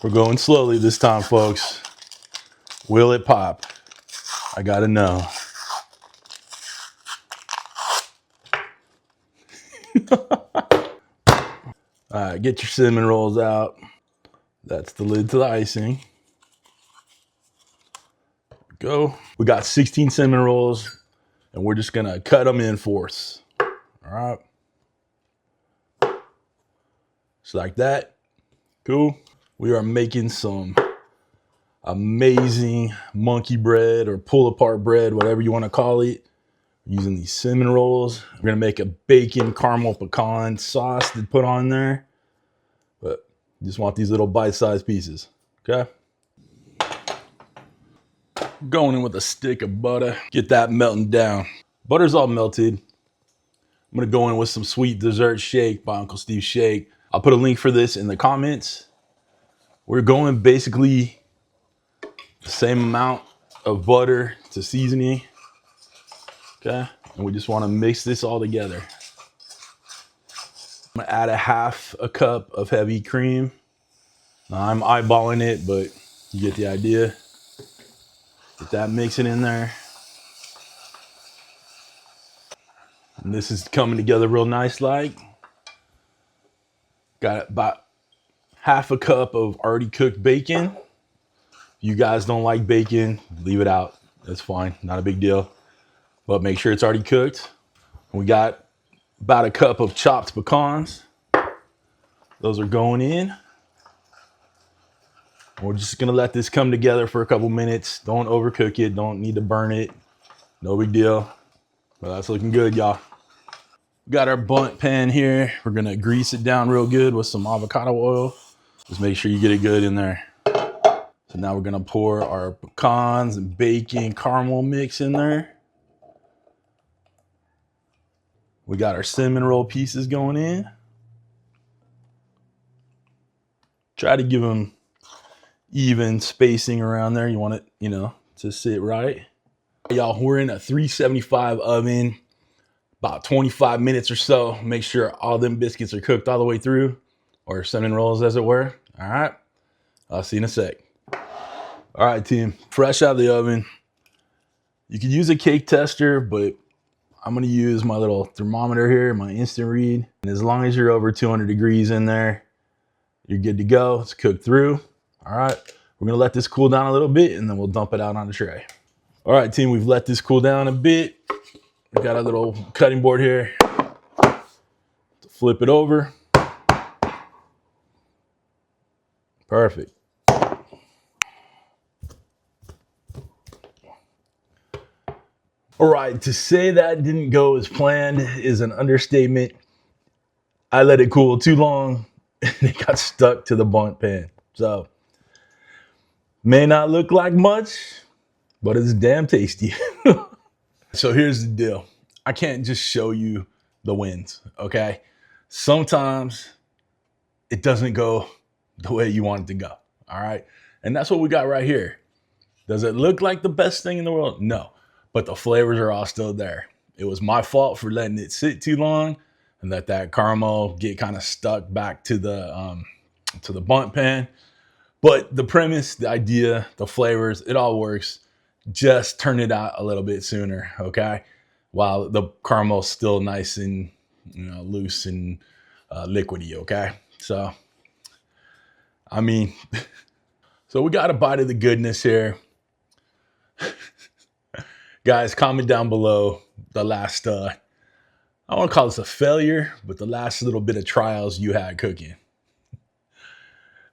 We're going slowly this time, folks. Will it pop? I gotta know. All right, get your cinnamon rolls out. That's the lid to the icing. Go. We got 16 cinnamon rolls, and we're just gonna cut them in fourths. All right. Just like that. Cool. We are making some amazing monkey bread or pull apart bread, whatever you want to call it. Using these cinnamon rolls. We're gonna make a bacon caramel pecan sauce to put on there. But you just want these little bite-sized pieces. Okay. Going in with a stick of butter. Get that melting down. Butter's all melted. I'm gonna go in with some sweet dessert shake by Uncle Steve's Shake. I'll put a link for this in the comments. We're going basically the same amount of butter to seasoning. Okay, and we just want to mix this all together. I'm gonna add a half a cup of heavy cream. Now, I'm eyeballing it, but you get the idea. Get that mixing in there. And this is coming together real nice like. Got about half a cup of already cooked bacon. If you guys don't like bacon, leave it out. That's fine, not a big deal. But make sure it's already cooked. We got about a cup of chopped pecans. Those are going in. We're just gonna let this come together for a couple minutes. Don't overcook it, don't need to burn it. No big deal. But that's looking good, y'all. Got our bundt pan here. We're gonna grease it down real good with some avocado oil. Just make sure you get it good in there. So now we're gonna pour our pecans and bacon caramel mix in there. We got our cinnamon roll pieces going in. Try to give them even spacing around there. You want it, to sit right. Y'all, we're in a 375 oven, about 25 minutes or so. Make sure all them biscuits are cooked all the way through, or cinnamon rolls as it were. All right, I'll see you in a sec. All right, team, fresh out of the oven. You could use a cake tester, but I'm gonna use my little thermometer here, my instant read. And as long as you're over 200 degrees in there, you're good to go. It's cooked through. All right, we're gonna let this cool down a little bit and then we'll dump it out on the tray. All right, team, we've let this cool down a bit. We got a little cutting board here to flip it over. Perfect. All right, to say that didn't go as planned is an understatement. I let it cool too long and it got stuck to the bundt pan. So, may not look like much, but it's damn tasty. So here's the deal. I can't just show you the wins, okay? Sometimes it doesn't go the way you want it to go, all right? And that's what we got right here. Does it look like the best thing in the world? No, but the flavors are all still there. It was my fault for letting it sit too long and let that caramel get kind of stuck back to the bundt pan. But the premise, the idea, the flavors, it all works. Just turn it out a little bit sooner, okay? While the caramel's still nice and loose and liquidy, okay? So, I mean, so we got a bite of the goodness here. Guys, comment down below the last, I don't want to call this a failure, but the last little bit of trials you had cooking.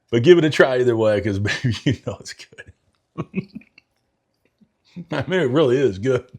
But give it a try either way, because baby, it's good. I mean, it really is good.